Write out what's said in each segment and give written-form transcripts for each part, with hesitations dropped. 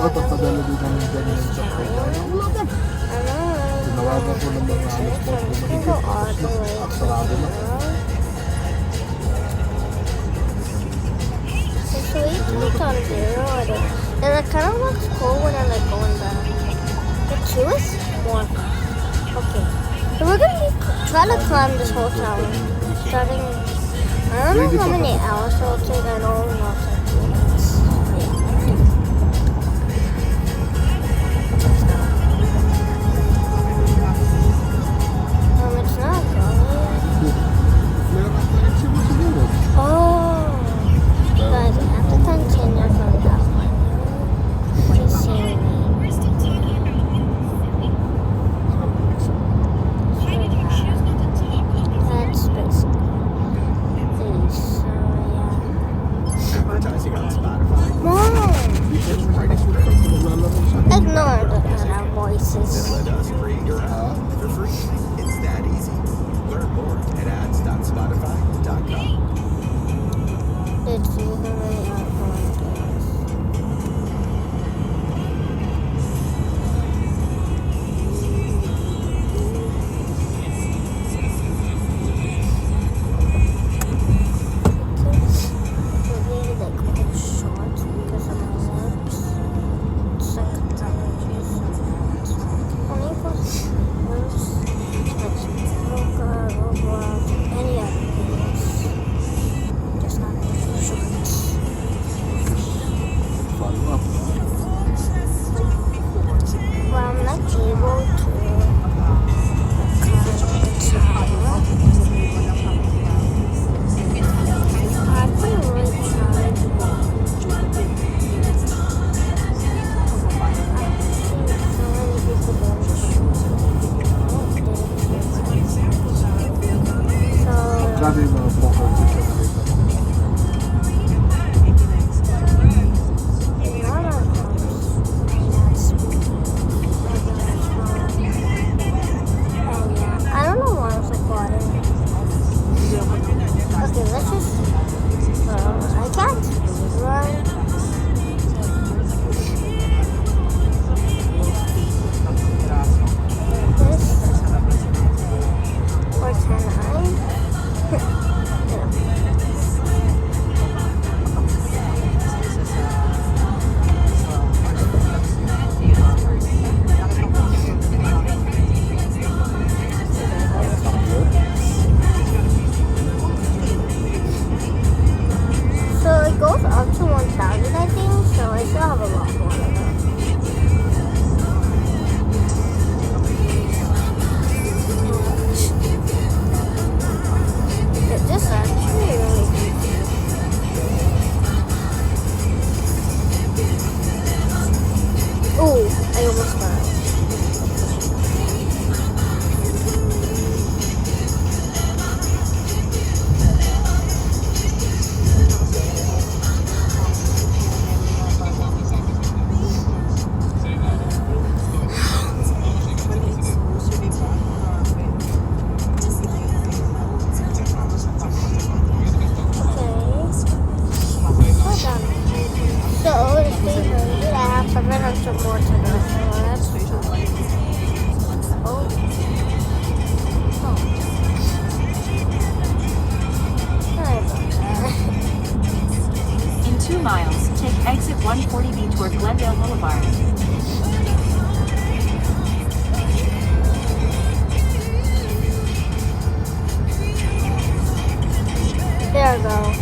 Oo, papadala din namin ganyan sa kanya. Tinawagan ko ng mga alas po kung mahigit. Tapos sarado na. So we clicked on 0 and it kind of looks cool when I like going back. The 2 is more. Okay. So we're gonna be trying to climb this whole tower. Starting, I don't know how many hours it'll take. I know it's not like 2 minutes. It's not going. Oh. Guys, I have to continue from that one. Just seeing me. That's basically it. So yeah. Advertising on Spotify. Mom! Ignore the other Then voices. let us create your app for free. It's that easy. Learn more at ads.spotify.com. It's usually not going to. Follow up. Well, I'm not able to. I feel really tired. So many people don't So, Sabi yung mga poker picture dito. I don't know why I was recording. Okay, let's just. I can't run. This. Or can I? So it goes up to 1,000, I think. So I still have a lot more to go. This actually really Ooh, I almost got it. So it's 300. I have 700 more to go. So that's oh. Sorry about that. In 2 miles, take exit 140B toward Glendale Boulevard. There we go.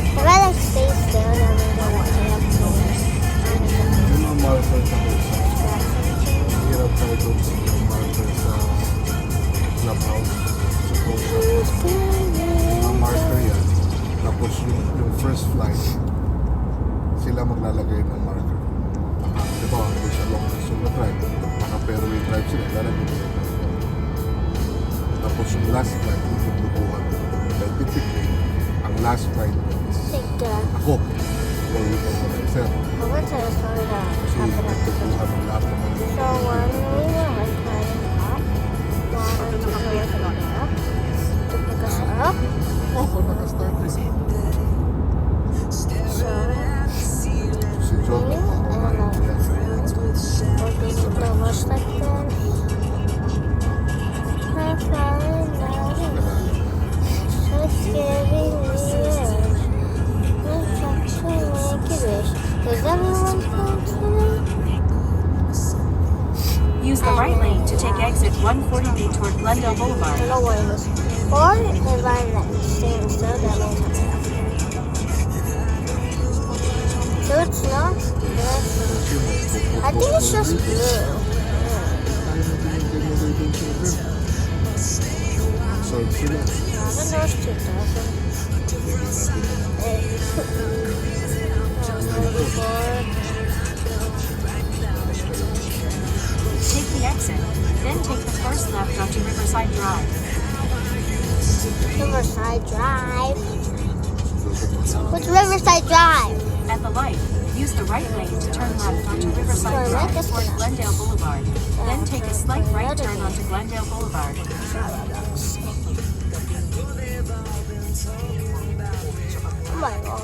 If I like stay still, then we don't want to have to. Yung mga marker sa hirap tayo doon sa mga marker sa clubhouse. Sa mga marker yan. Tapos yung first flight, sila maglalagay ng marker. Di ba, kung sa long distance na drive, naka-fairway drive sila, lalagay nila. Tapos yung last flight, yung lubuhan. Dahil typically, ang last flight is Take ako. Or you don't want to accept. I went to the store that So you happened have to at have a lot of money. So when we were like climbing up, water to go with the map to pick us up. Oh, naka-start eh. So Si John, me and we're going to the bus like that. I'm flying down. So scary, weird. I'm trying to make it wish. Does everyone come tonight? Use the right lane to take exit 140B toward Glendale I Boulevard. don't know what it is. Or if I'm not staying still, that means I'm there. So it's not this. I think it's just blue. So sila. I don't know it's 2000. Take the exit, then take the first left onto Riverside Drive. Riverside Drive. What's Riverside Drive? At the light, use the right lane to turn left onto Riverside Drive toward Glendale Boulevard. Then take a slight right turn onto Glendale Boulevard. Oh my god.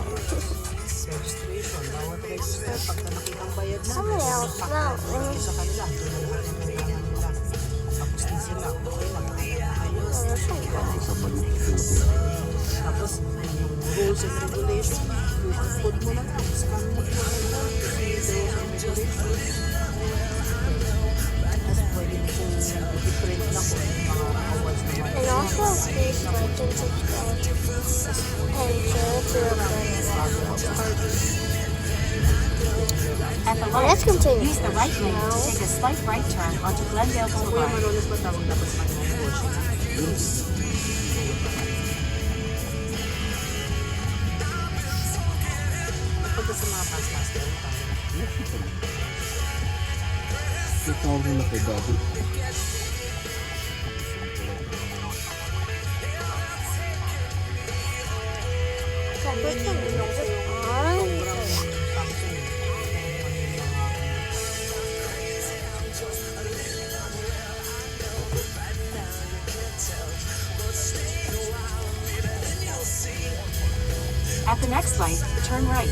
Somebody else now. Sa maliit. Tapos, rules and regulations, yung code mo lang, scan mo yung tapos pwede mo kung different na kung mga awards naman. And also, please like and subscribe. And share to your friends. At the Let's light, continue. use the right lane to take a slight right turn onto Glendale Kuya Boulevard. Manolos ba tawag dapat sa kanya ng portion? Pagka sa mga past master, Ito tawag nila kay Daddy. Tapos yung At the next light, turn right.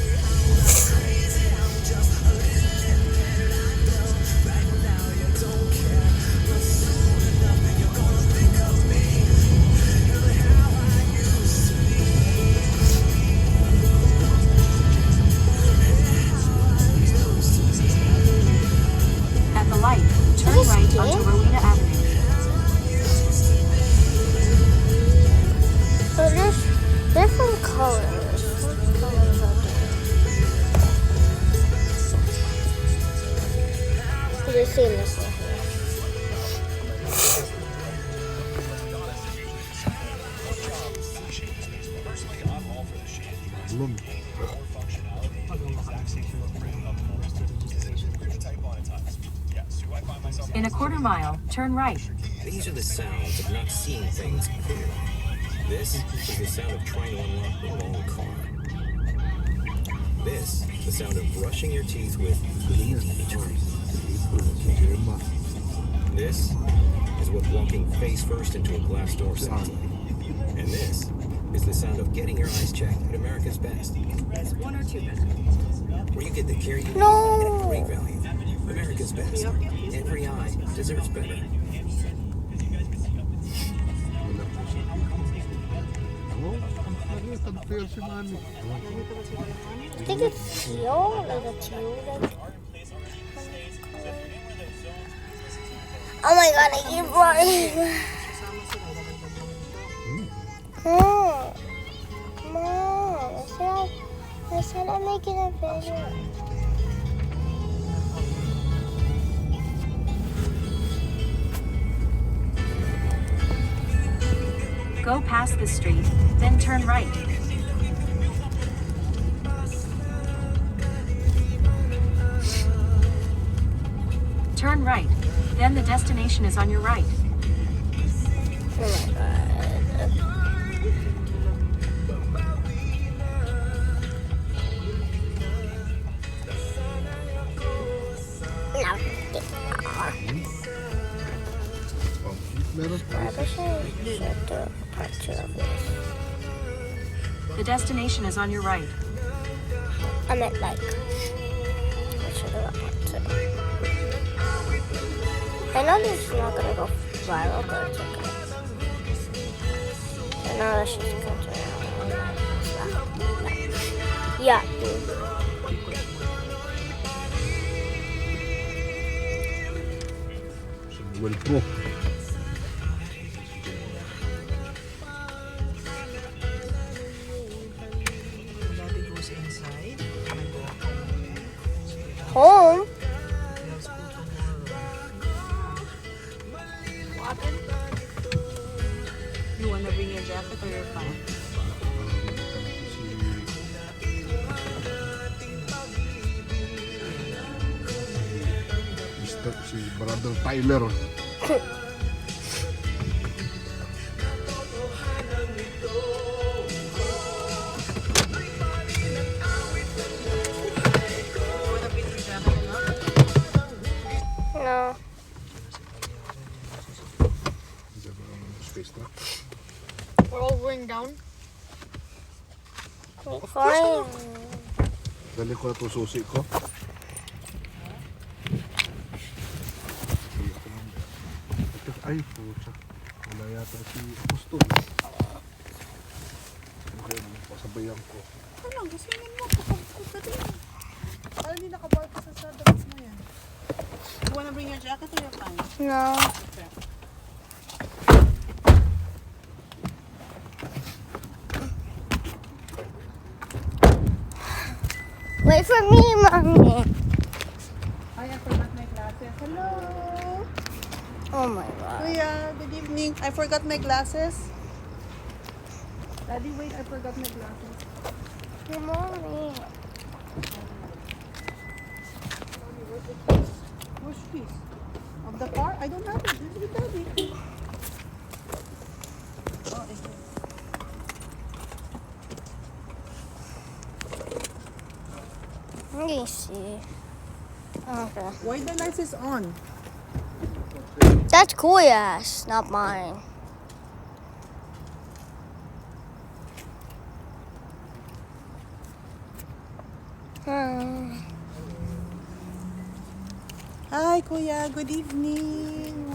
At the light, turn This is right cute. onto Rowena Avenue. So there's different colors. What colors are there? You've seen this one here. Blum. In a quarter mile, turn right. These are the sounds of not seeing things clearly. This is the sound of trying to unlock the wrong car. This, the sound of brushing your teeth with clean toothpaste. This is what walking face first into a glass door sounds like. And this is the sound of getting your eyes checked at America's Best. That's one or two better. Where you get the care you need No. at a great value. America's Best. Every eye deserves better. Wala po siya. Oh, nag-fail si Manny. I think it's teal, like a teal. Like. Oh my god, I keep running. Mom, I said I'm making a video. Go past the street, then turn right. Turn right, then the destination is on your right. Oh my god. Set the picture of this. The destination is on your right. I meant like. What should I put? I know this is not gonna go viral, but it's okay. I know that's just gonna turn out. Yeah, dude. Well, pro. Daddy goes inside. I go home. Home? Let's go tomorrow. What happened? You wanna bring your jacket or your pants? Si Brother Tyler. You wanna bring your jacket or not? No. Space na. We're all going down. Fine. Dali ko na itong susi ko. Ay, pucha. Wala yata si Apostol. Okay, pasabayan ko. Ano, gisingin mo. Kapag ka din. Parang hindi nakabar ka sa Starbucks mo yan. You wanna bring your jacket or your pants? No. Okay. Wait for me, Mommy. I forgot my glasses. Hello. Oh my god. Kuya, good evening. I forgot my glasses. Daddy, wait, I forgot my glasses. Hey, Mommy. Where's the keys? Of the car? I don't have it. This is with Daddy. Oh, it's there. Let me see. Okay. Why the lights is on? That's Koya's, not mine. Hi, Kuya. Good evening.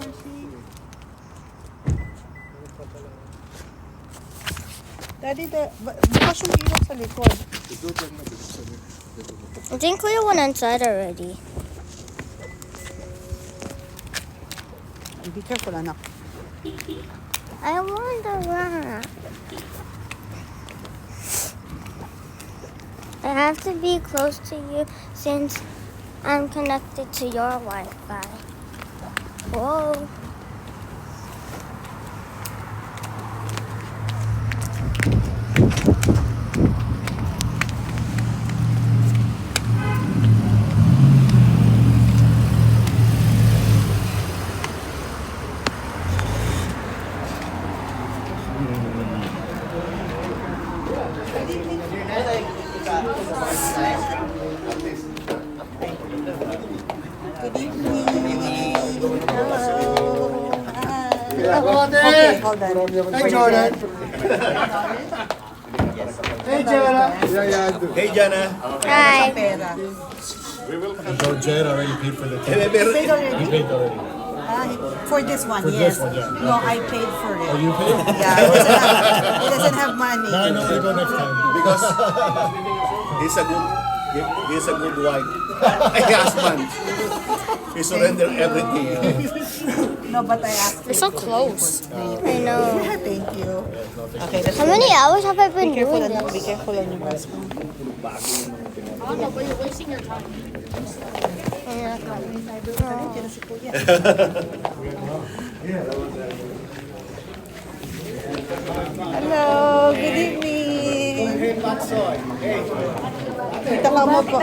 Daddy, bukas yung ilaw sa likod. I think Koya went inside already. Be careful, anak. I wonder where. I have to be close to you since I'm connected to your Wi-Fi. Whoa. Good evening. Hello. Hi. Okay, hold on. Hey, Jordan. Hey, Jordan. Hey, Jana. Hi. Pera. So, Jared already paid for the Paid already? He paid already. For this one, For yes. this one, yeah. No, I paid for it. Oh, you paid? Yeah, he doesn't have money. Now I know where to go next time. Because he's a good wife. Husband. He surrendered everything. No, but I asked. We're so close. I know. Thank you. Okay, let's How go. many hours have I been Be careful, doing anak. Be this? careful on your husband. Diyan si Kuya. Hello, good evening. Kita ka mo po.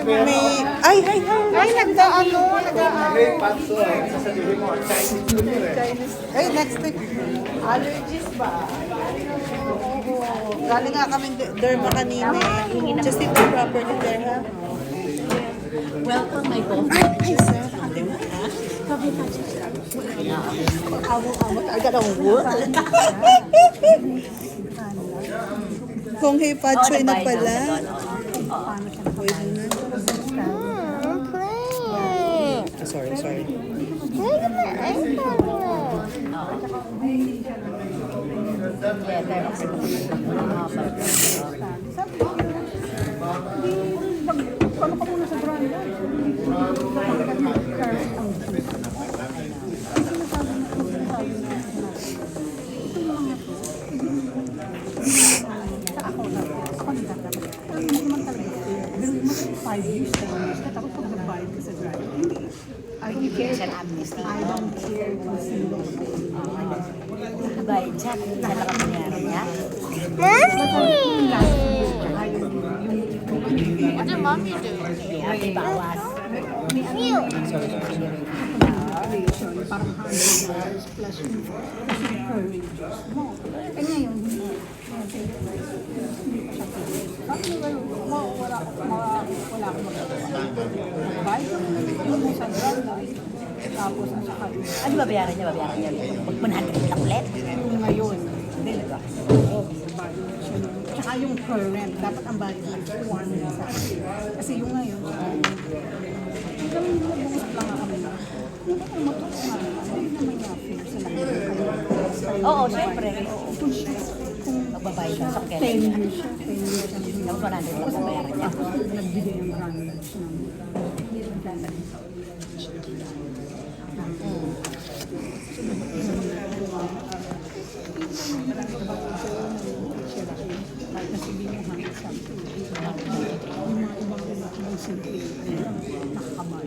May... Ay, nag-ano. Ay, next week. Allergies ba? Galing nga kami derma kanina. Just eat the properly there, ha? Welcome, my boss. I got a wood. Kung hipachoy na pala. I'm playing. Sorry. Look at my iPhone. I don't care kung sino. Bayad siya, kung talaga mangyari niya. What did mommy do? May bawas. Mew. Parang $100 plus yung courage mo. Eh ngayon, wala akong magagawa. Bayad yung sa drama. Tapos ang saka Ano babayaran niya? Babayaran niya ulit. Pag 100 lang ulit. yung ngayon. Hindi ba? Tsaka yung current, dapat ang bayad ng 1 sa akin. Kasi yung ngayon, kami nag-uusap lang kami na. Hindi naman matutuwa. Hindi naman niya feel sila. Oo, syempre. Kung siya, kung Magbabayad ng sakyan. 10 years siya, 10 years ang hindi. Tapos 100 lang babayaran niya. Nagbigay ng grants ng kasi binuhan sa yung mga ibang mga simple nakakamay.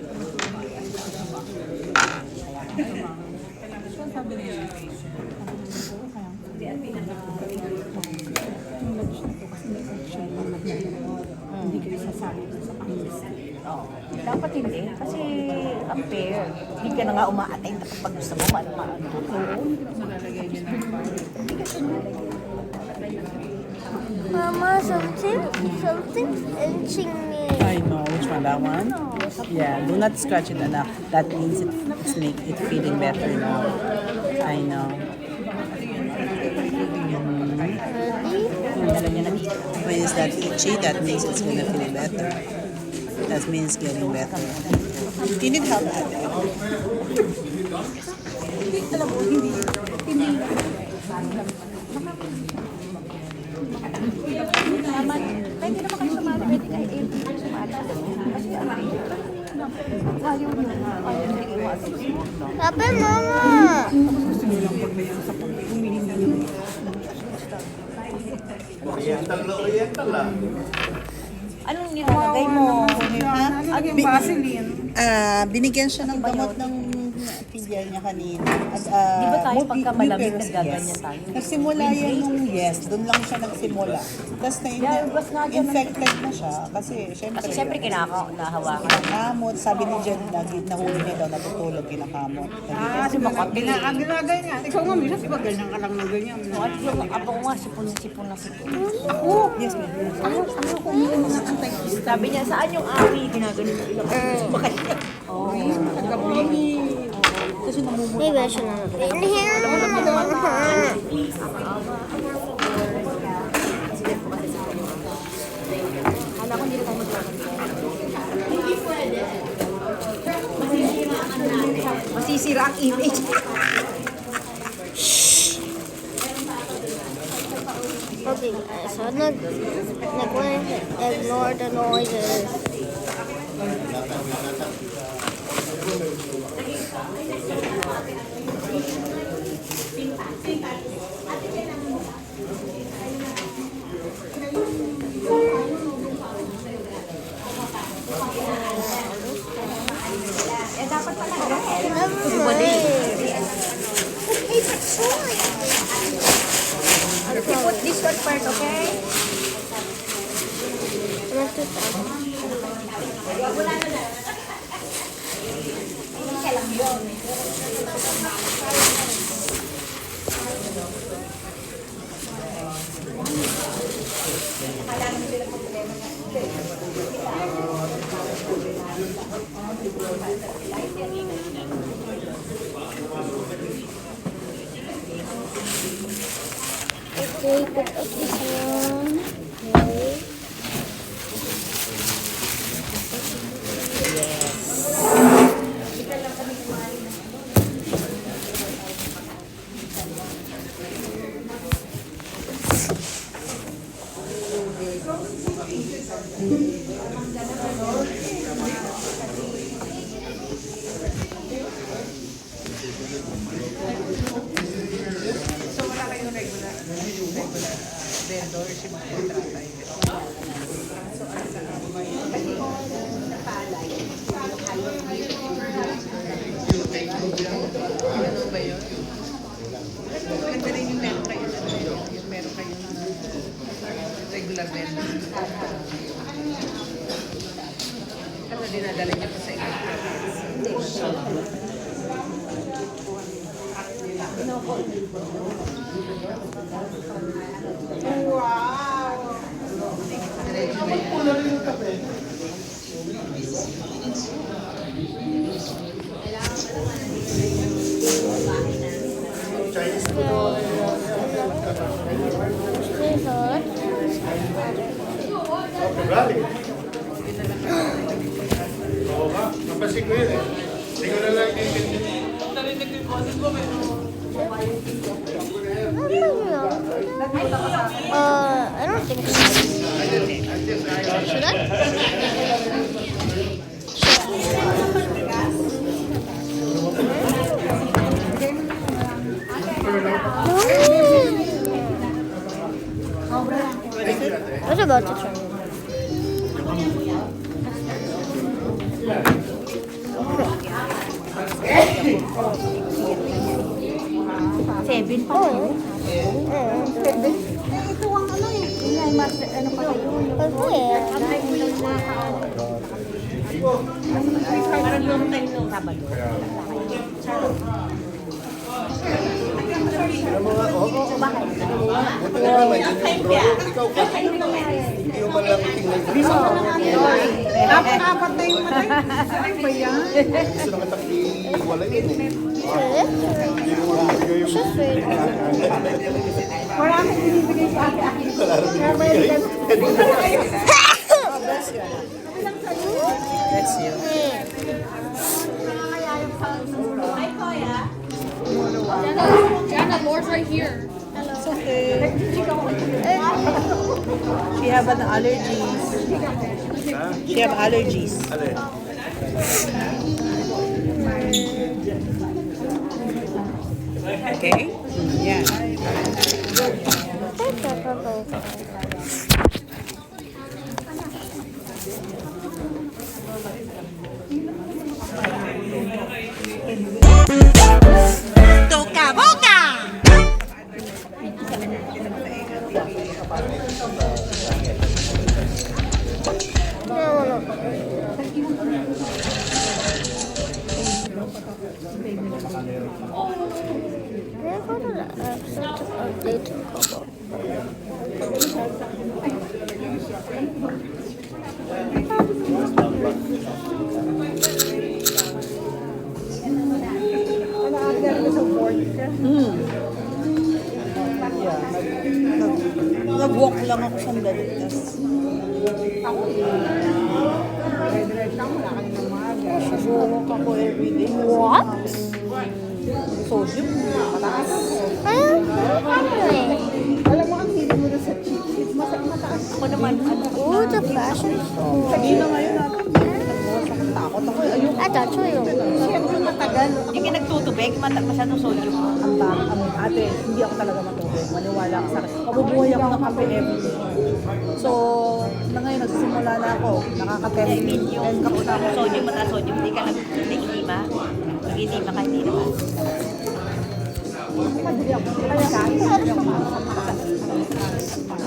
So sabi niya, hindi kayo sasali sa pang-list. Dapat hindi. Kasi unfair. Hindi ka na nga uma-attend kapag gusto mo. Mama, something's itching me. I know which one, that one? Yeah, do not scratch it enough. That means it's make it feeling better now. I know. When it's that itchy, that means it's gonna feel better. That means getting better. You need help. Pwede naman kayo sumali. Pwede kayo sumali. Kasi ayaw niyo na. Ayaw niyo iwasan. Papa, Mama. Anong nilalagay mo? Binigyan siya ng gamot ng PDR niya kanina. At, Di ba tayo pagka malamig mucus, nagaganyan tayo? Nagsimula yan nung doon lang siya nagsimula. Tapos infected na siya. Kasi Siyempre nahawakan. kinakamot. Sabi ni Jen, nahuli niya daw, natutulog kinakamot. Kasi makati. Ginaganyan. Ikaw nga, minsan diba ganyan ka lang na ganyan. At yung abang nga, sipon. Yes, ma'am. Sabi niya, saan yung ami? Ginagaling ko ilang. Maybe I should not have been here. Hala ko, hindi na tayo maglaban. Masisira ang image. Okay, guys, so ignore the noises. Dapat pala. Put this one first, okay? Okay, put up this one. Okay. Regular vendor. Ano dinadala niyo pa sa inyo? Oo nga, napansin ko yun eh. Hindi ko na lang intindihan. I don't think so. Should I? I was about to try. Seven pa kayo. Seven? Eh, ito ang ano eh. Yun nga, mas, ano pa kayo. Parang long time no. Sabado. Hindi mo lang tingnan ko sa Apat na yung matay. Ano ba yan? gusto naman wala yun eh. Just wait. Wala akong binibigay sa akin. That's you. Jana, Laura's right here. It's okay. She have an allergies. She have allergies. Okay? Yeah. Toka boka! Nag-walk lang ako sandali. Nag-walk ako everyday. What? Sodium. Mataas. Alam mo, ang hilig mo na sa chips. It's mataas. Ako naman, ano, Oh, the fashion show. Hindi na ngayon natin. Nag-walk ako. Takot ako. Ayun. I thought so. Siyempre matagal. yung nagtutubig, masyadong sodium. Ate, hindi ako talaga matubig. Maniwala ka sa akin. Mabubuhay ako ng kape everyday. So, na ngayon, nagsisimula na ako. Nakaka-10 I mean, yung 10 cups na ako. sodium, mataas sodium, hindi ka nag-iima. Nag-iima ka, hindi naman.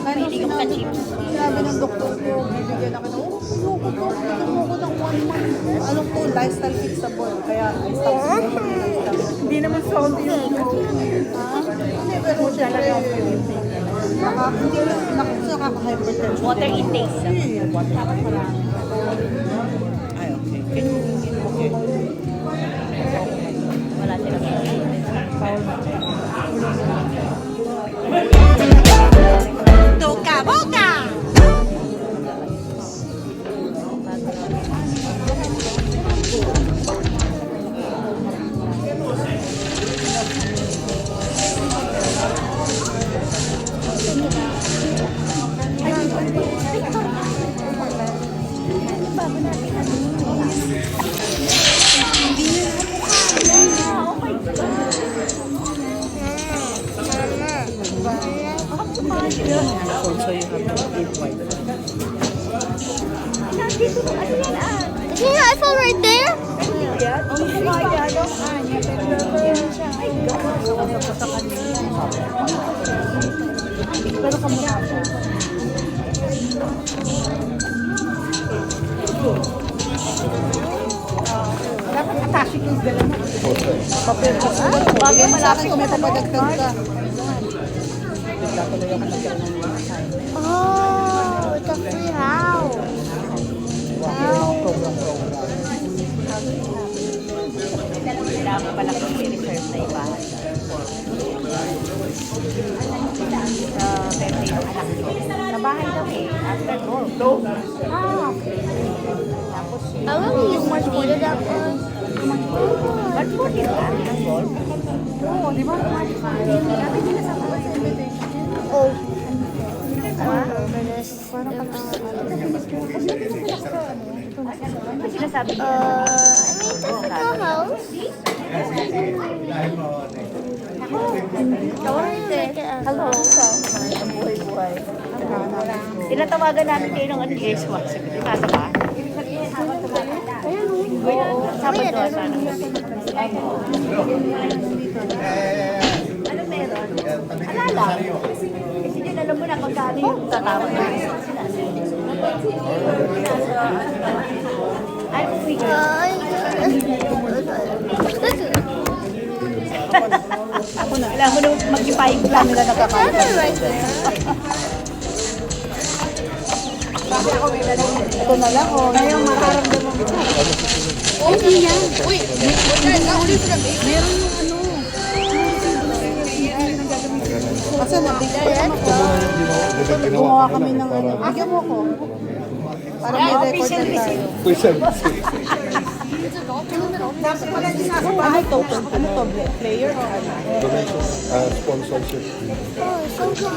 Hindi ka sa chips. Sabi ng doktor ko, bibigyan ako ng, loko ko, bigyan mo ko ng 1 month. Ano ko, lifestyle fixable. Kaya, I stop smoking. Hindi naman salty yun. Hindi, pero syempre, hindi lang, nakaka-hypertension. Water intake. Dapat marami. Ay, okay. Okay. Wala silang dito, ano yan ah? Is your iPhone right there? Yan, oh, yan, ay, Pero kamukha siya. Dapat attaching yung dala mo. Papel ko sa bagay malapit kung may na papadagdag ka. Bigla tuloy ako nagkaroon ng assignment. Oh, it's a free house. Program. kailangan pala kong i-reserve na ibahan. Sa birthday ng anak ko. Sa bahay daw eh, after all. Okay. Tapos I want to use much more than that one. but for the ang golf. Oo, di ba? Dati pinasama ko sa invitation. Oh. I remember this. Ano sinasabi niya? I mean, typical house. I want to make it a Hello, ang buhay-buhay. Tinatawagan namin kayo ng ano, Yeswa. Sabi ko, nasa ba? Sabado sana. Ano meron? Alala. Kasi yun, alam mo na kung saan yung tatawag na. I'm free. Ako na. Kailangan mo na mag-ipaying plan nila nakakain. right there. Ito na lang, oh. Ngayon, makaramdaman mo. Oh, yan. Uy, nauli ko na baby. Meron yung ano. Kasi nabigyan ako. Gumawa kami ng ano. Bigyan mo ko. Para may record na tayo. Dapat pala din nasa Ano to? Ano to? Player o ano? Sponsorship. Oh, so good.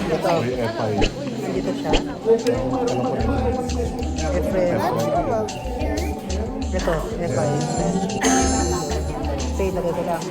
Ito yung FI. Nandito siya. Efren. Ito, FI. Pay, lagay ko lang.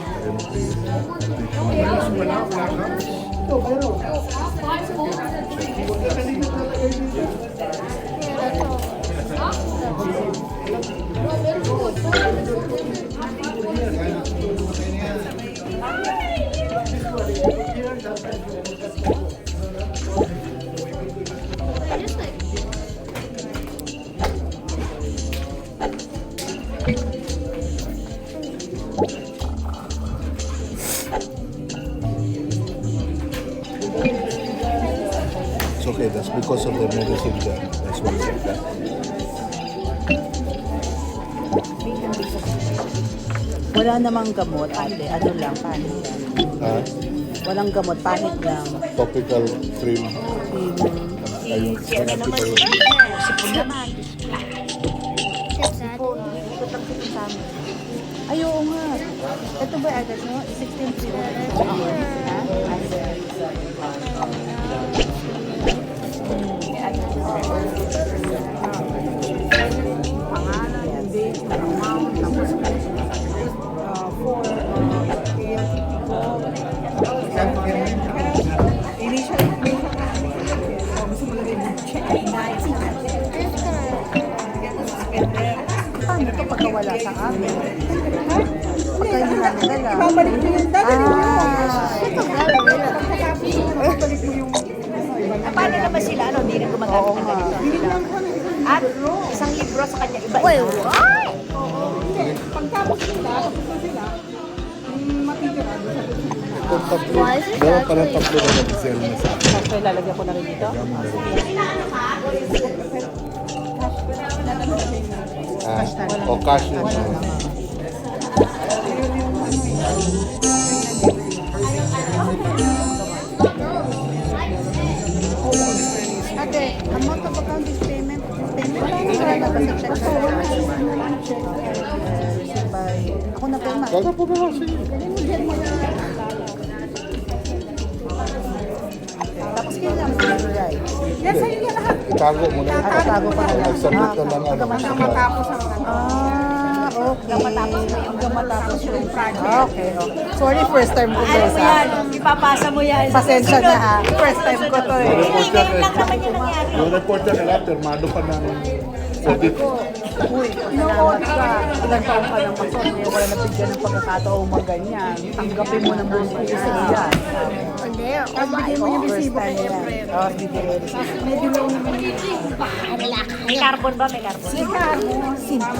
It's okay, that's because of the medicine there. That's why it's like that. Wala namang gamot, ate. Ano lang, panit lang. Walang gamot, panit lang. Topical cream. Ayun. Ano naman sila? Sipon naman. Ay, oo nga. Ito ba address mo? 16. Paano ito pagka wala sa amin? Pagka hindi namin dala. Babalik mo yung dala niyo. Paano naman sila? Ano, hindi rin gumagamit Oo ng nga. ganito. At isang libro sa kanya, iba-iba. Wait, what? Pagtapos nila, tapos sila, matitira doon sa Kung tatlo, Why is it meron that palang way? tatlo na nag-sell na sa akin. So, ilalagyan ko na rin dito. O cash yun. Ate, amount of account is payment. Ako na pay, ma. Kaya po ba kasi? Tapos kailangan mo i-write. Nasa inyo lahat. Itago mo na. Tatago pa na lang. Nagsabit na lang ano. Matapos ang Ah, Okay. Hanggang matapos yung project. Okay. Sorry, first time ko guys. Ipapasa mo yan. Pasensya na ha. First time ko to eh. Ngayon lang naman yung nangyari. Yung report niya nila, pirmado pa ng audit. Uy, salamat ka. Ilang taon ka ng pasok eh. Wala na bigyan ng pagkakataong maganyan. Tanggapin mo ng buong puso yan. Hindi. Bigyan mo yung First resibo time kay yan. Efren. Oh, bibigay rin. May dilaw naman yun. May carbon ba? May carbon. Simple.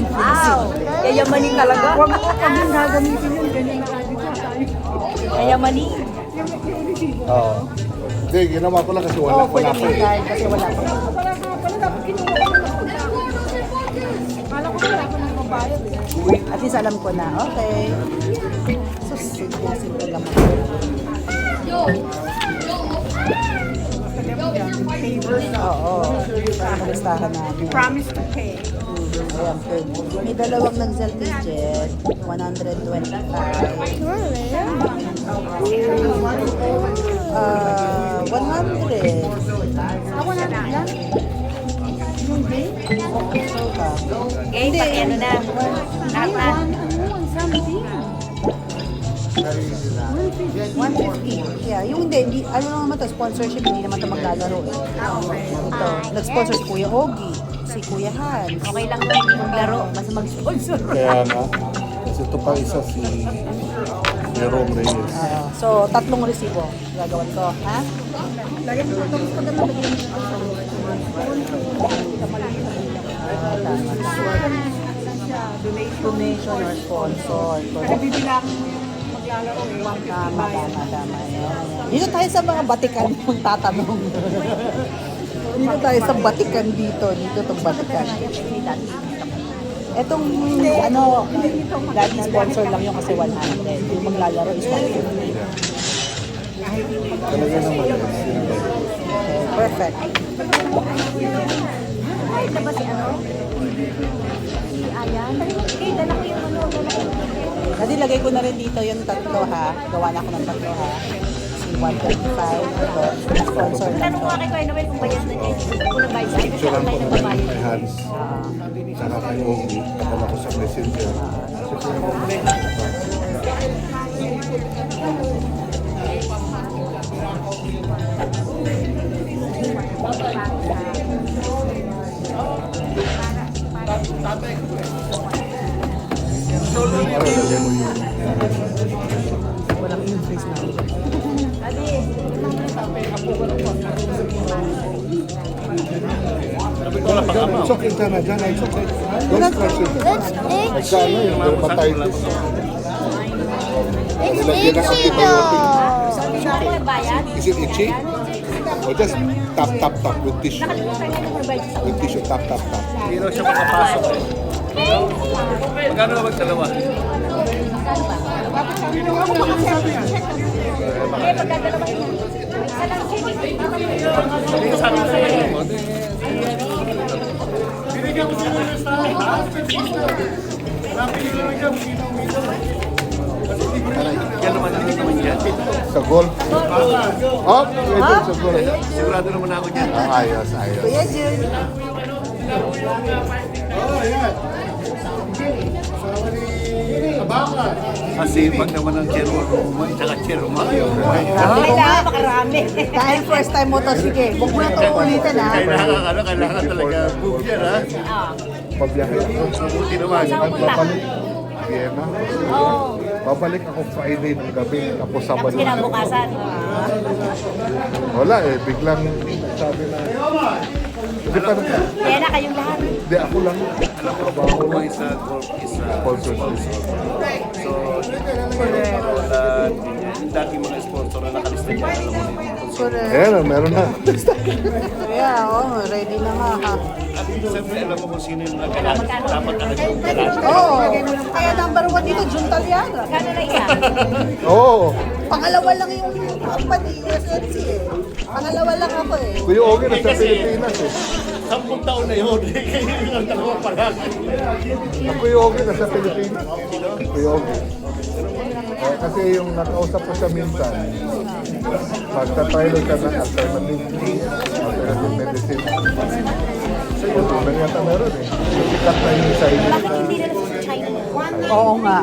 Wow! Yayamanin talaga. Huwag yung gagamitin yun. Ganyan na kagad siya. Yayamanin. Oo. Hindi, ginawa ko lang kasi wala Oo, pa pwede eh. mo dahil kasi wala pa. Pala dapat kinuha ko na. Kala ko wala ko nang mabayad eh. At least alam ko na. Okay. So, simple lang. Oo. Para malistahan namin. Promise to pay. Ayan, good. May dalawang nag-sell ticket. 125. Ah, 100. Ako na lang. Yung day? So ka. Okay, pati ano na. Lahat na. Ang something. 150. Yeah, yung hindi, ano lang naman to, sponsorship, hindi naman to maglalaro eh. Ito, nag-sponsor si Kuya Ogie, si Kuya Hans. Okay lang kung hindi maglaro. Basta mag-sponsor. Kaya nga, kasi ito pa isa si Jerome Reyes. So, 3 resibo gagawin ko, ha? Lagyan mo tapos pag ano lagyan mo. Donation or sponsor. Kasi bibilang maglalaro eh. Tama. Dito tayo sa mga batikan kung tatanong. Dito tayo sa batikan dito itong batikan. Etong ano, dahil sponsor lang yung kasi 100. Yung maglalaro is 150. Talaga naman yun. Perfect. Ito ba si ano? Si Ayan? Okay, dala ko yung ano. Kasi lagay ko na rin dito yung 3 ha. Gawa na ako ng 3 ha. Si 125 ito. Sponsor lang Tanong to. ko kay Kuya Noel kung bayad na niya. Kung nagbayad siya. Picture lang Online ko na naman babayad. kay Hans. Saka kay Ogie. Akala ko sa messenger. Para lagyan mo yun. Walang increase na. It's okay, Jana. It's okay. Don't crush it. That's Magkano itchy. yung dermatitis? It's Nilagyan ng itchy antibiotic. though. Nagbayad? Is it itchy? Or just tap with tissue? With tissue, tap. Hindi raw siya makapasok eh. Magkano ba magdalawa? Hindi sabi ko sa'yo. Yan naman, hindi naman yan. Sa golf? Oh, pwede sa golf. Sigurado naman ako dyan. Ayos. Kuya Jun. Kasi pag naman ang chair mo, may tsaka chair mo. Kailangan makarami. Dahil first time mo to, sige. Huwag mo na ito ulitin ha. Kailangan talaga book yan ha. Pagbiyahe ako. Buti naman. Babalik. Vienna. Oo. Babalik ako Friday ng gabi. Tapos Tapos Sabado. kinabukasan. Wala eh. Biglang sabi na. Hindi pa na. Kaya na kayong lahat. Hindi ako lang. Trabaho Ako lang. isa golf is Sponsorship. so dating mga sponsor na nakalista dyan, alam mo na yun. Correct. Ayan, meron na. Yeah, oh, ready na nga ha. At siyempre alam mo kung sino yung mga kailangan. Dapat talaga yung kailangan. Oo. Kaya number 1 dito, Jun Taliana. Kano na isa? Oo. Pangalawa lang yung company, USNC eh. Pangalawa lang ako eh. Kuya Ogie na sa Pilipinas eh. 10 taon na yun. Kayo yung dalawa pa lang. Ang Kuya Ogie na sa Pilipinas. Kuya Ogie. Kasi yung nakausap ko siya minsan, magta-pilot ka ng alternative medicine. So Tulang yata meron eh. Sikat na yung isa yun. Bakit hindi nila sa China? Oo nga.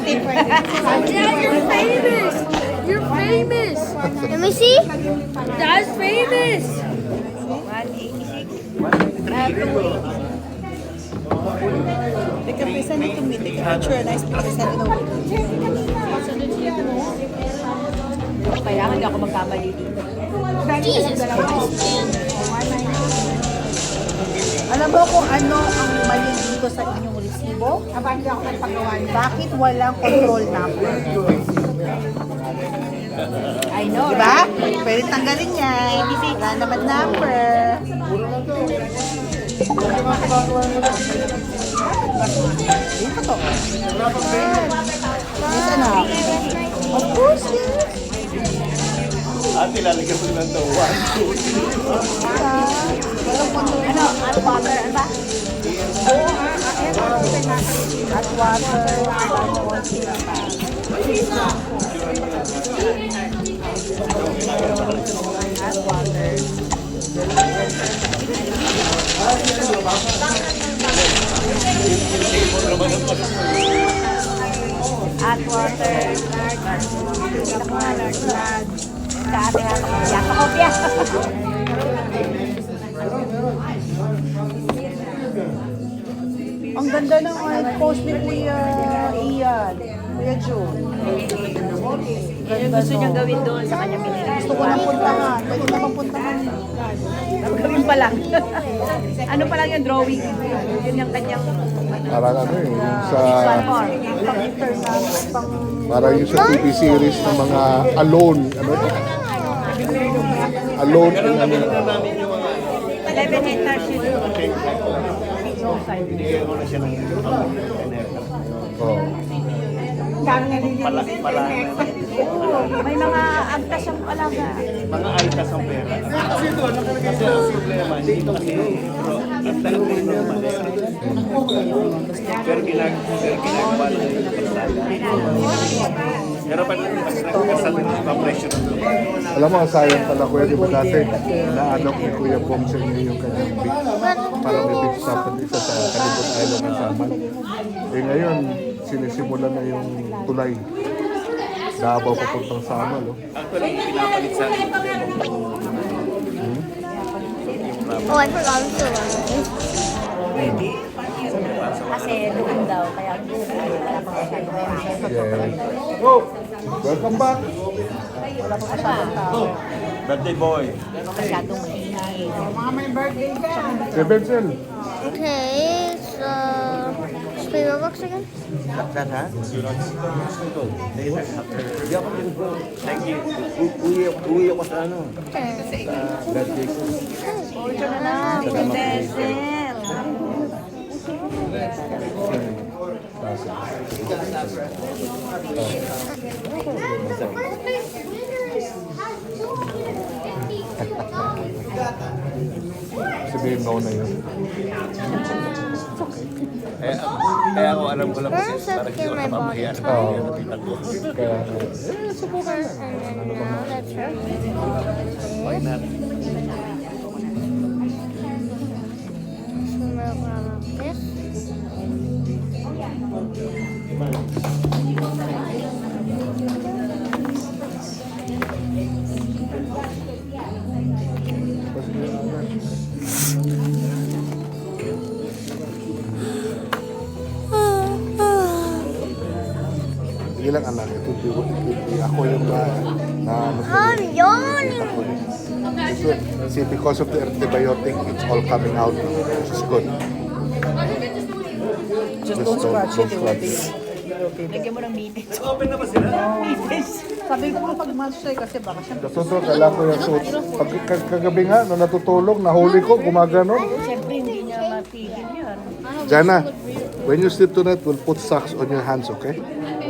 Dad, you're famous. You're famous. Let me see. Dad's famous. 186. They can present it to me. They can picture a nice picture, send it over. Kailangan hindi ako magkamali dito. Jesus Christ. Alam mo kung ano ang mali dito sa inyong resibo? Bakit walang control number? I know, Diba? Pwede tanggalin yan. Wala naman number. Dito to. Yes, anak. Of course, yes. Ate, lalagyan mo lang daw. 1, 2, 3. Ano water, ano ba? Hot water. Hot water. Hot water. Sa ating yata kopya. Ang ganda ng post ni Kuya Ian. Kuya Joe. Gusto niyang gawin doon sa kanyang binili. Gusto ko nang puntahan. Pwede na bang puntahan? Gawin pa lang. Ano pa lang yung drawing? Yun yung kanyang Parang ano eh, yung sa... platform. Parang yung sa TV series ng mga Alone. Ano ito? Alone in ano. 11 hectares yun. Oh. May mga agtas siyang alaga. Mga altas ang pera. Kasi doon, kasi ang problema, hindi kasi ang talagang may normal eh. Pero ginagawa lang yung kasala. Pero pag kasala yung pa-pressure ng doon. Alam mo, sayang pala kuya, di ba dati naanok ni Kuya Bong sa inyo yung kanyang beach. Para may beach stop at isa sa Kalibot Island ng Samal. Eh ngayon, sinisimulan na yung tulay. Davao papuntang Samal. Oh. Actually, pinapalit sa akin. Oh, I forgot to learn. Kasi doon daw, kaya wala pang masyadong tao. Yes. Oh, welcome back. Wala pang masyadong tao. Birthday boy. Masyadong maingay. Si Benzel. Okay, so play Roblox again. That ha? Later, after. Hindi ako thank you. Uwi ako sa ano. Birthday ko. Sabihin mo na yun. Kaya ako alam ko lang kasi First, parang let's hindi get ako my body namamahiya. time. Kaya, First, and then now let's try Why this. not? So we'll grab this. Sige lang anak, ito ako yung I'm yawning. See, because of the antibiotic, it's all coming out, which is good. Just don't scratch it. It will be. Lagyan mo ng meat. Open na ba sila? Sabi ko nga pag-match siya kasi baka siya. Totoo, kailangan ko yung suit. Pag kagabi nga, nung natutulog, nahuli ko, gumagano. Siyempre, hindi niya mapigil yun. Jana, when you sleep tonight, we'll put socks on your hands, okay?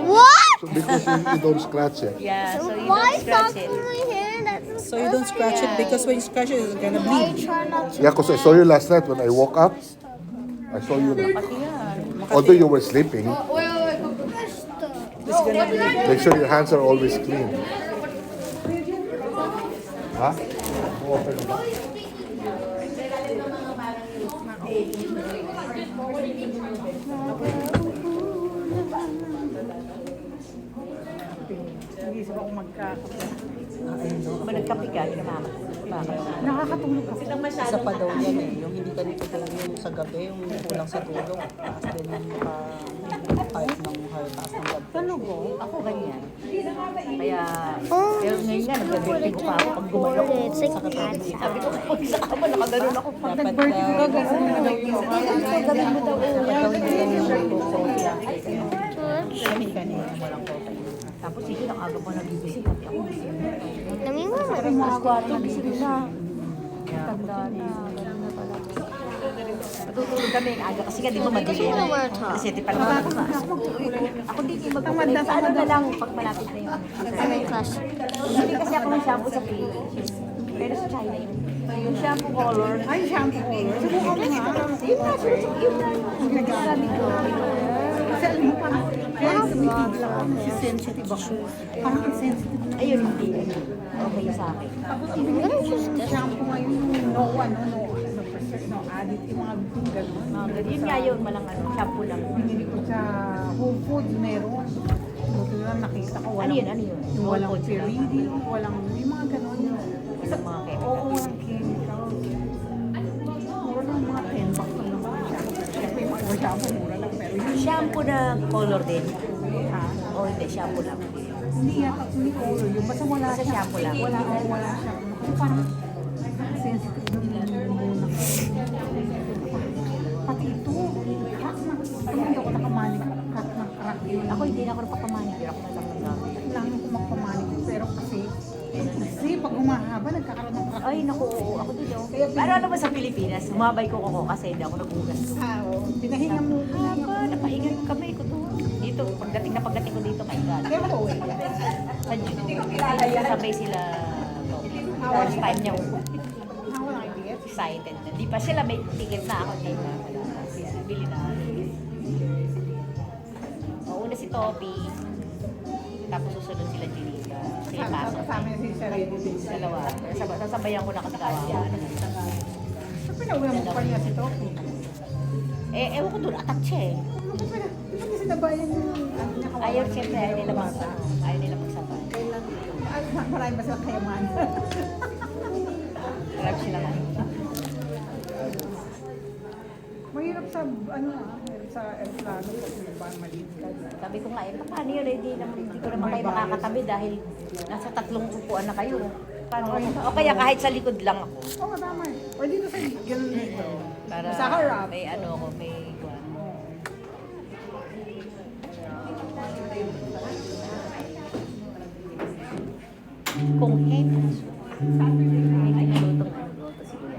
What? So because you don't scratch it. Yeah, so you Why don't scratch socks it. in my hair? That's So you don't scratch it because when you scratch it, it's gonna I bleed. try not to. Yeah, because I saw you last night when I woke up. I saw you. Although you were sleeping, It's gonna bleed. make sure your hands are always clean. Ha? Okay na ba? Nag-isip ako magkakape. Managkape ka, hindi ka mama. Bakit? Nakakatulog kasi. Isa pa daw yan eh, yung hindi ganito daw yung sa gabi, yung kulang sa tulog. Taas din yung part ng taas ng gabi. Talugo, ako ganyan. Kaya, Oh, pero ngayon nga, nag-birthday ko pa ako. Pag gumalaw ko, It's like sakit ang cancer. sabi ko, pag sa kama, nakaganon ako. Pag nag-birthday ko, gagawin mo daw yung Gawin mo daw, Kanina walang coffee. tapos sige, ang aga pa nagbibisig. Pati ako gising na. Namimura. Pero mga kwarto, gising na. Tanda na, ganun na pala. Matutulog kami ang aga kasi nga di ba madilim. Kasi di pa naman ako. Ako di kayo magpapalit. Sa ano na lang pag malapit na yun. May crush. Hindi kasi ako ng shampoo sa Philippines. Pero sa China yun. Yung shampoo color. Ay, shampoo color. Subukan mo nga. Yun na, sure. Yun na. Sabi ko. Kasi alam mo, parang kaya tumitigil ako kasi sensitive ako. Parang insensitive na. Ayun, hindi. Okay sa akin. Tapos ibigay shampoo ngayon, no added, yung mga gano'n. Yun nga yun, malang ano, shampoo lang. Binili ko sa Whole Foods, meron. Buti lang nakita ko, walang, Ano yun? yung walang pyridine, walang, yung mga gano'n. Isang mga chemical. Oo, walang chemical. Mura lang mga 10 bucks lang naman siya. Siyempre yung mga shampoo, mura lang. Pero yung Shampoo na color din. ha? O hindi, shampoo lang. Hindi yata, hindi color. Yung basta wala Basta siya. shampoo lang. Wala siya. Kung parang sensitive ng muna. Pati ito, crack na. Pag hindi ako nakamanik, crack ng crack yun. Ako hindi na ako nagpapamanicure. Ako na lang nag-gamit. Lang yung kumakapanik. Pero kasi pag humahaba, nagkakaroon ng crack. Ay, naku, oo. Ako din yun. Pero ano ba sa Pilipinas, humabay ko kasi hindi ako nag-ugas. Pinahinga mo. Haba, napaingat yung kamay ko to. Dito, pagdating ko dito, my God. Kaya mo uwi. Sa June. Sabay sila. First time niya uwi. Wala kang ticket. Excited na. Di pa sila may ticket na ako dito. Bili na. Mauna si Topi. Tapos susunod sila Geneva. Sila pasok. Kasama niya si Serenity. Dalawa. Sasabayan ko na kasi kawawa. So, pinauwi mo pa niya si Toki. Ewan ko doon, attack siya eh. Di ba kasi nabayan yung ano niya kawawa? Ayaw siyempre, ayaw nila magsabay. Marami ba silang kayaman? Grab sila kami. Mahirap sa, mahirap sa aeroplano pag may ba maliit ka. Sabi ko nga, paano yun? Hindi ko naman kayo makakatabi dahil nasa 3 upuan na kayo. Paano? O kaya kahit sa likod lang ako. Oo, tama eh. Pwede na sa ganun dito. Para Sa harap. may ano ko, may kuwan. Kung heto. May kinalutong luto si Kuya.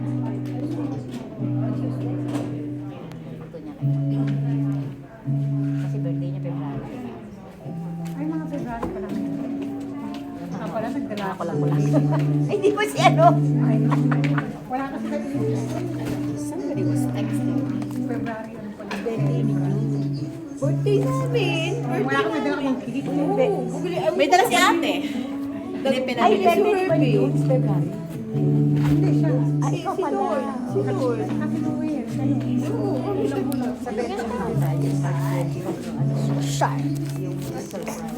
Luto niya kayo. Kasi birthday niya February. Ay, mga February pa lang yun. Pala, nagdala Ako lang. Ay, di ba si ano? Ay, wala kasi kayo. Somebody was texting. February, ano pala. Birthday ni June. Birthday namin. Wala kami dala kang cake. May dala si ate. Ay, birthday ba ni June? February. Hindi siya. Ay, ikaw pala. Si Lord. Happy New Year. Sa birthday. Shy.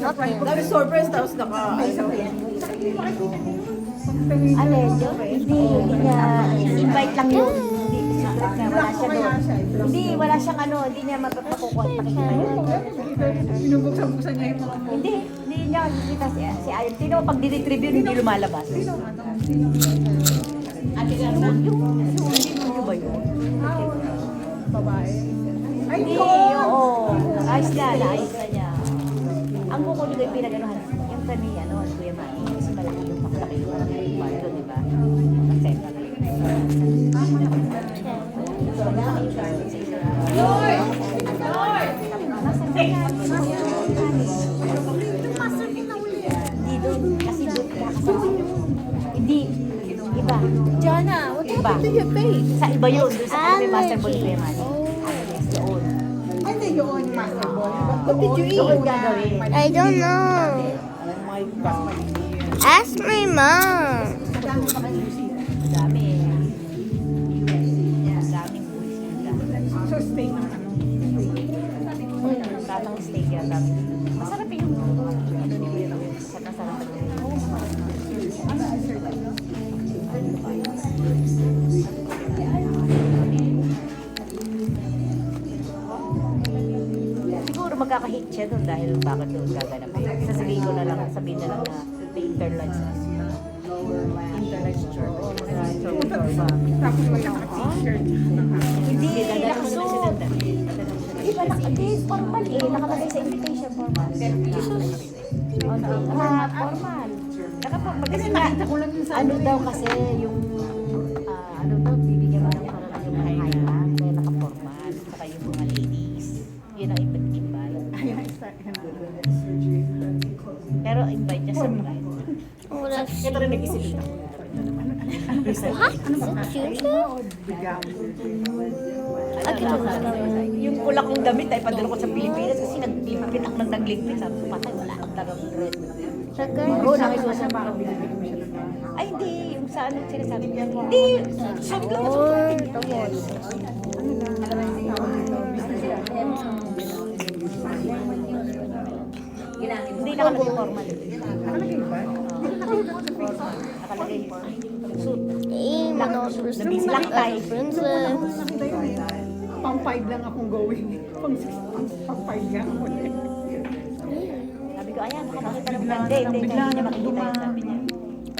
Okay. Dami surprise, tapos naka... Ano yun? Hindi niya... Invite lang yun. Hindi, secret na. Wala siya doon. Hindi, wala siyang ano. Hindi niya mapapakukontak kita yun. Binubuksan-buksan niya yung mga mo. Hindi niya nakikita si Ayon. Sino pag di-retrieve yun, hindi lumalabas. Ate lang na. Yung ba yun? Babae. Ay, Hindi, ko! oo. Ayos na niya. Ang kuko nila yung pinag-anuhan. Yung kami, Kuya Manny. Kasi malaki yung pakalaki yung kwarto, di ba? Kasi, hindi doon. Kasi doon. Hindi. Iba. Jana, what Iba. happened to your face? Sa iba yun. Doon sa kami master ball ni Kuya Manny. Yes, doon. Ay, hindi yun, Master Boy. What did you Doon eat? gagawin. I don't know. Ask my mom. Madami pa dami. Ang daming buwis nila. So, stay ng ano. Tatang steak yan. Masarap yung ano nila. Masarap. Siguro magkaka-hit siya doon dahil bakit doon gaganap. Sasabihin na lang na the Interlodge. Interlodge Church. Tapos wala akong t-shirt. Hindi, nakasuot. Iba na, hindi, formal eh. Nakalagay sa invitation, formal. Formal. Nakaformal. Kasi Nakita ko lang yung sa ano daw kasi yung, ano daw, bibigyan mo ng parang yung high lang. Kaya naka-formal. Saka yung mga ladies. Yun ang invite. Pero invite niya sa mga. Wala Ito rin nag-isip ito. What? Is it future? Yung kulak kong damit ay padala ko sa Pilipinas kasi nagligpit ako ng nagligpit. Sabi ko, patay, wala akong tagang red. The girl Oo, is nakisuwa siya baka binibigyan mo siya ng ay, hindi. Yung sa ano sinasabi niya. Hindi. Suot lang. or the horse. Hindi nakalagay formal. Nakalagay ba? Nakalagay formal. Suit. Aim and also respect Black tie. as a princess. Nakita yun eh. Pang 5 lang akong going. Pang 6, pang 5 lang ako eh. Sabi ko, ayan, makakita ng hindi. Hindi niya makikita yun, sabi niya.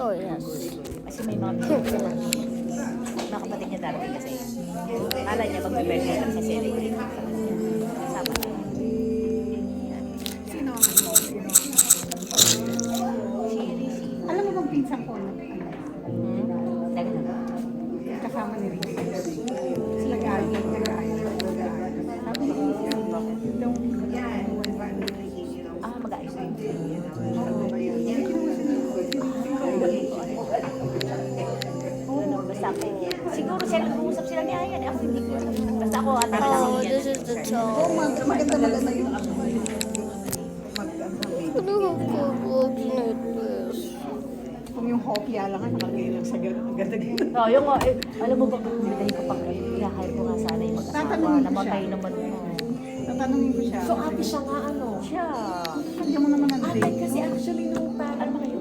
Oh, yes. Kasi may mga mga kapatid niya darating kasi. Kala niya mag-birthday lang sa celebrate. Kasama niya. Sino? Alam mo bang pinsan ko na kasama ni Ricky? Nag-aaral. Mag-ayos. Basta ako. Siguro sila nag-uusap sila ni Ayan. Ako hindi ko alam. Basta ako at Oh, this is the top. Maganda yung Ano ang looking at this? kung yung hopya lang ang nakalagay lang sa ganda-ganda. No, yung alam mo ba kung bidahin ko pang i-hire ko nga sana yung mag-asawa. Tatanungin ko Namatay siya. naman mo. Tatanungin ko siya. So ate siya nga ano? Siya. Kaya mo naman ang Ate, date. kasi actually nung parang Ano ba kayo?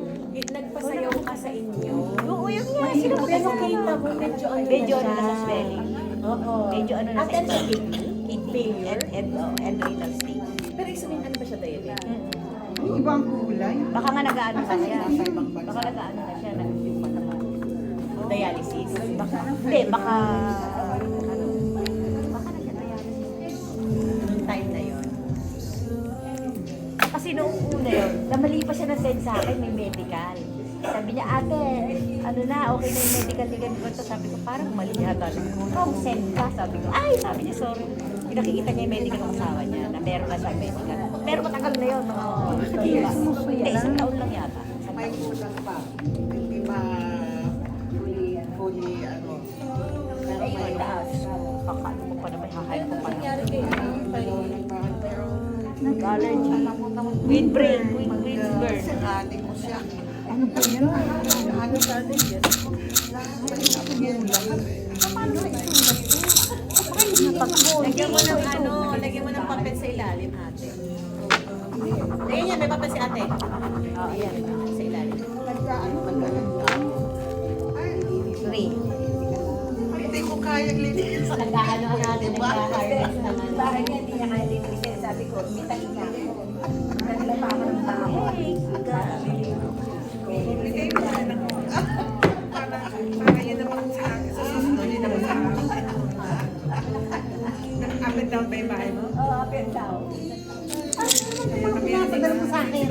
nagpasayaw ka sa inyo. Oo, yun nga. Sino ba Pero kasama? kita mo, medyo ano Medyo ano na na siya. sa spelling. Oo. Medyo ano na At sa ano siya, spelling. kidney? And renal state. Pero sabihin, ano ba siya diabetic? Yung ibang kulay. Baka nga nag-ano na siya. Sa ibang bansa. Baka nag-ano na siya. Yung matama. Dialysis. Baka. Hindi, baka. Ano? Baka nag-dialysis. Noong time na yun. Kasi noong una yun, namali pa siya na-send sa akin, may medical. Sabi niya, ate, ano na, okay na yung medical ni ganito. Sabi ko, parang mali yata. Kung send ka, sabi ko, ay, sabi niya, sorry. Pinakikita niya yung medical ng asawa niya, na meron na siya medical. Pero matagal na yun, mga hindi, isang taon lang yata. Isang May taon. kulang pa. Hindi pa fully ano. Pero Ay, may taas. Kakaano mo pa naman, hahayang ko pa naman. Nag-allergy. Windbreak, windburn. Ate ko siya. Ano po yan? Ano sa atin yan? Lagyan mo ng ano, lagyan mo ng papel sa ilalim, ate. Lagyan niya, may papel si ate. Oo, yan. Sa ilalim. Three. Hindi ko kaya linisin sa Nag-ano ang natin, nag-harvest naman. Bakit nga hindi niya kaya linisin? Sabi ko, mitay niya ako. Nagla pa ako ng tao. Bigay mo na lang. Para yun naman sa akin. Sa susunod yun naman sa akin. Up and down ba yung bahay mo? Oo, up and down. Pinapadala mo sa akin.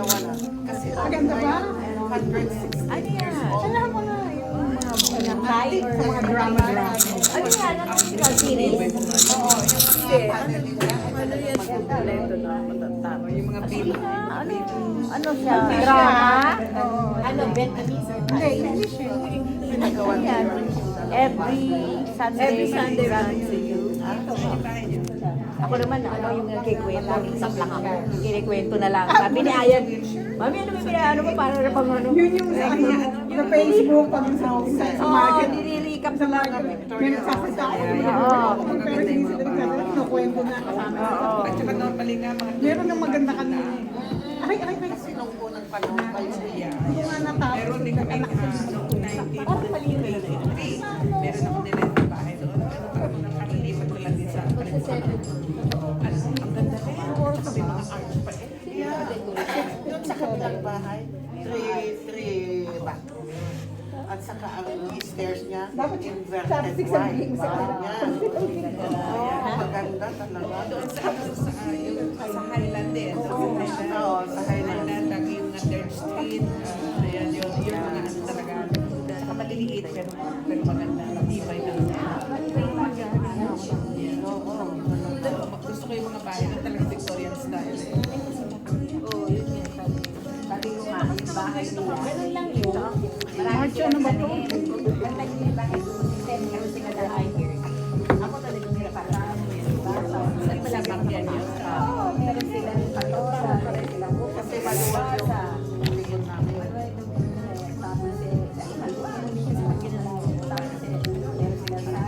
Maganda ba? Ano yan? Alam mo na yung mga High or mga drama? Ano yan? Ano yung series? Oo. yung mga Sige na, ano siya? Drama? Ano, Vietnamese or Hindi, English yun. Pinagawa niya. Every Sunday. Every Sunday runs to you. Ako naman, ano, yung nagkikwento, minsan lang ako. Kinikwento na lang. Sabi ni Ayan, Mami, ano may pinano mo? Para na pang ano? Yun yung sa ano, sa Facebook, pag sa market. Nire-recap na lang kami. May nagsasalita ako. Pero hindi sila nagsasalita, kinukwento na kasama. At saka normally nga mga Meron ng maganda kanina. Ay, sinong unang panahon pa yun siya. Hindi ko nga natapos. Meron din kami noong 1983. Meron ako nila sa bahay doon. Parang nakalilipat ko lang din sa akin. Ang ganda rin. Kasi mga arch pa eh. Doon sa kabilang bahay, three bathroom. At saka ang stairs niya, inverted wide. Parang yan. Maganda talaga. Doon sa Highland din. Oo, sa Highland. Lagi yung 3rd Street. Ayan, yun mga ano talaga. Maliliit pero maganda. Matibay na. Gusto ko yung mga bahay na talagang Victorian style. Oo, yun yun. Sabi ko nga, yung bahay nila. Ganun lang yun. Marami siya ano ba to? Ganda yung bahay ko. Kasi sila dahil here. Ako talaga nila para saan malabang yan yun? Meron sila ng patosa. Meron silang bukas. Kasi maluwag yung likod namin. Tapos sa iba, meron sila sa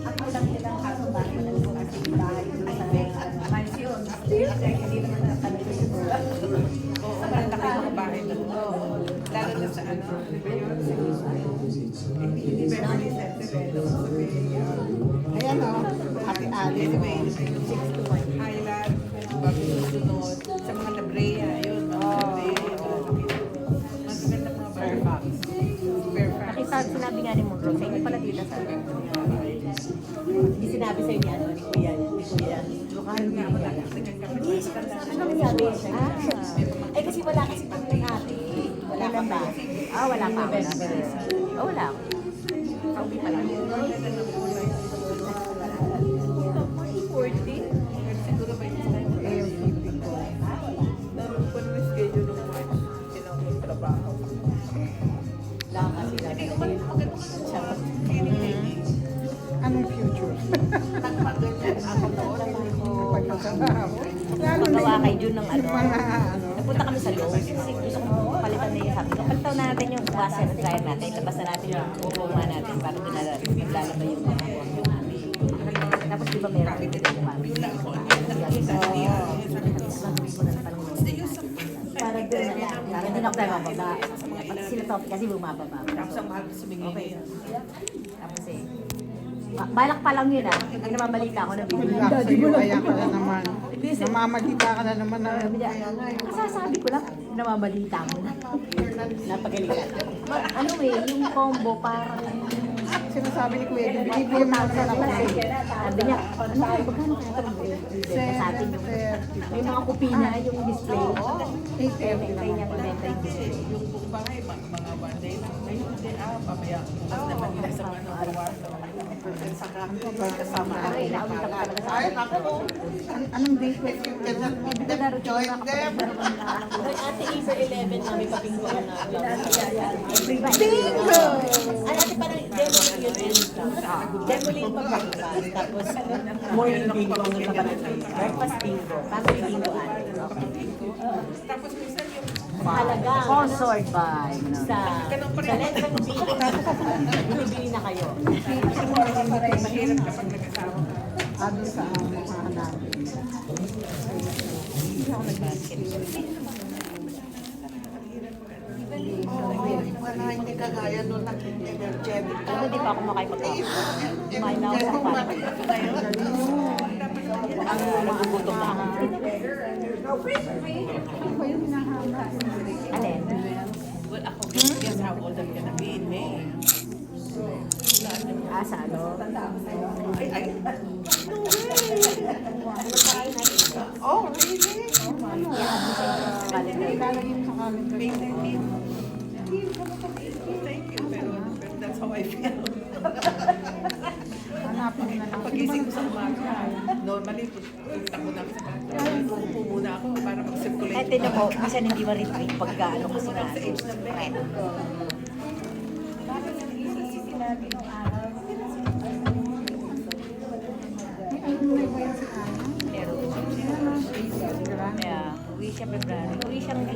ako lang nilang kaso bahay na lang kasi yung bahay sa mansion. Hindi naman nakalagay yung Oo, malaki mga bahay doon. Lalo na sa ano, hindi Beverly Center. Ayan o, Happy Alley. Anyway, 6 to 1 Highland, bago susunod, sa mga La Brea, yun, mga La Brea, magaganda mga Fairfax. Nakita, sinabi nga ni Monroe, sa inyo pala dito sa hindi sinabi sa'yo ni ano, ni Kuya. Lokal nga ako lang. Ano nangyari? Ay, kasi wala kasi kami ng ate. Wala ka ba? Wala pa ako. Wala ako. Pauwi pa lang. Siguro ba yung AFP ko? Naroon ko na schedule ng March. Silang yung trabaho. Lang kasi lang. Hindi ko maganda feeling. Anong future? Nagpaganyan ako doon. Magawa kayo dun ng ano. Mga ano. Napunta kami sa loob. Kasi gusto ko palitan na yung sabi ko. Palitan natin yung washer and dryer natin. Labas na natin yung bubunga natin para doon na lalabay yung mga yung namin. Tapos di ba meron din yung kumami? Para doon na lang. Para din ako tayo mababa. Sila topic kasi bumababa. Tapos ang mahal ko sumingin ngayon. Tapos balak pa lang yun Ang namamalita ako na bibili. Sa iyo, kaya pala naman. Namamalita ka na naman na. Kasasabi ko lang, namamalita mo na. Napagalitan. Ano yung combo parang Sinasabi ni Kuya, binibigyan mo sa ako. sabi niya, ano kayo, magkano kaya ito sa atin yung may mga kupina yung display. May niya kumenta yung display. Yung buong bahay, mga one day lang. Ngayon, hindi, pamaya. Bukas naman nila sa mga kwarto. Saka kasama Ay, natin. naunta ko talaga sa Ay, ako. Anong date? If you cannot meet them, join them. Ate Eva 11 namin papingguan na. Bingo! Ay, ate parang demoling yun din. Demoling pagkakas. Tapos morning bingo ang nagkapalit. Breakfast bingo. Family bingo ate. Tapos minsan yung Mahalaga. Sponsored by. Sa letrang B. Binibili na kayo. mahirap kapag nag-asawa ka. Ano sa mga namin. Wala, hindi kagaya nun na energetic. Ako di pa ako makipag-ako. Kumain na ako sa party. Ang mga gutom na ako. Alin? Well, ako, guess how old I'm gonna be in May. Sa ano? Ay, Oh, really? Ilalagay mo sa calendar. May 13. Thank you, pero that's how I feel. Hanapin na lang. Pagising ko sa umaga, normally, punta ko na sa kanto. Uupo muna ako para mag-circulate. Eh, tinan mo, minsan hindi ma-retrieve pagka ano kasi na. Sa age ng bed. May ano na ba yan sa kanya? Pero, kaya, uwi siya February. Uwi siya ng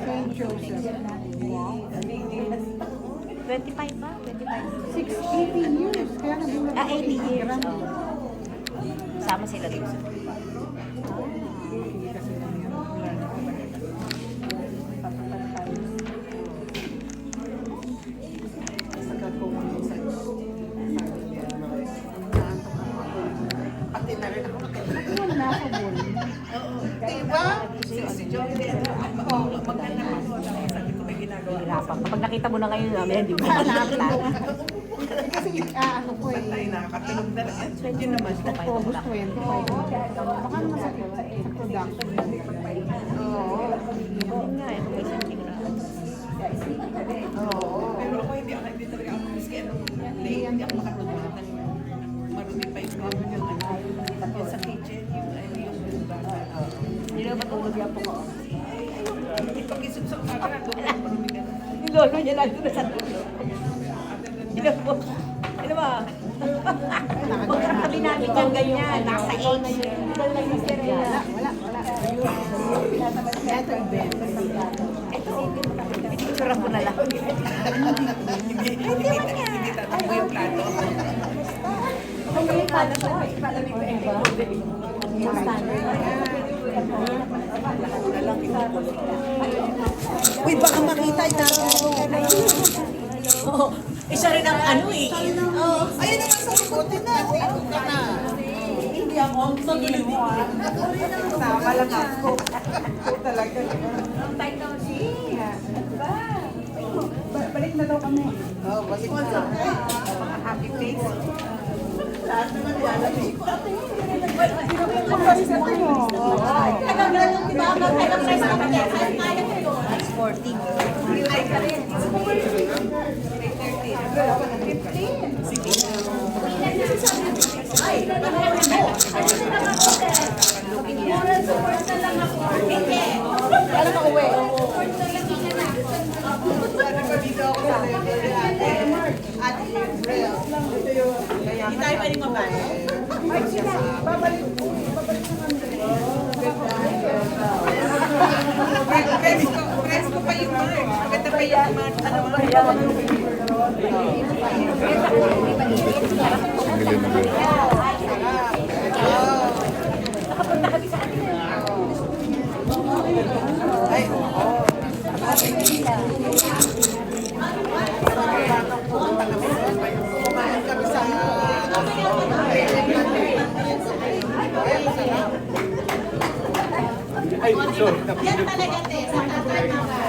Saint Joseph. Wow. 25 ba? 25. 18 years. Kaya nagulat 80 years. Oh. Sama sila dito sa Pati na rin ako Diba? Si John din. Maghanap ako. Sabi ko may ginagawa. hirapan. Kapag nakita mo na ngayon namin, di ba? Kasi ano ko eh. Tayo nakakatulog na lang. Yun naman. August 25. Baka naman sa production. Oo. Yun nga, eh, may something na. Pero ako hindi talaga ako miski anong late. Hindi ako makatulog ng marumi pa yung yung sa kitchen. Yung bata. Hindi na matulog yan po ko. Pag-isubsok ka na, doon marumi ka na. Yung lolo niya lang doon sa dulo. Hindi po. Ano ba? Pagkakabi namin yung ganyan, nasa 8. Wala. Ito event. Ito, pinicturean ko na lang. Hindi tatakbo yung plato. Uy, baka makita Oo. Isa rin ang ano eh. Ayun naman sa buti na. Dito ka na. Hindi ako ang tingin mo ah. Sama lang ako. Talaga. Balik na daw kami. Oh, balik na. Happy face. Lahat naman yan. Sporting. Alam mo, uwi. Sana pa dito ako sa level ni ate. Ate April. Hindi tayo pwedeng mabae. Presko pa yung mga. Maganda pa yung mga Ay, oo. Kumain kami sa Ay, sorry. Yan talaga, te. Sa tatay mga.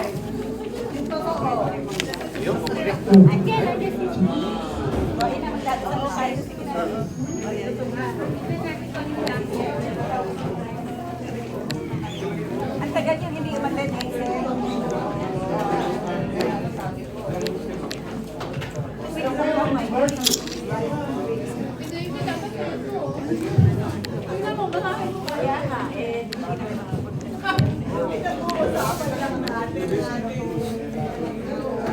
Ang tagal yung hindi umaten eh.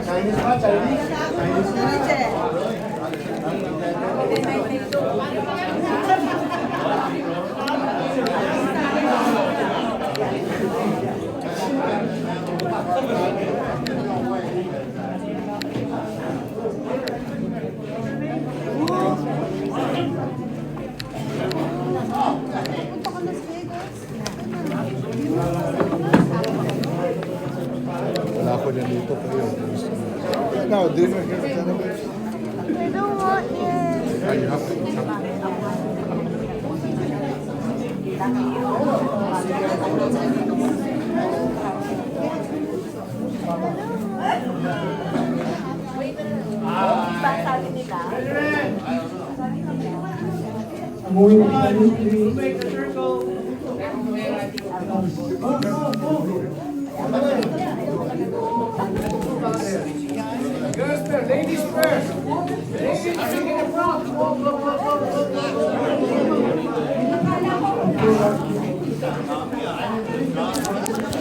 Chinese ba? Chinese? Wala ako dyan dito pa yun. No, dinner here. I don't want it. You have to. Sabi nila. Girls first, ladies first. Ladies in the front.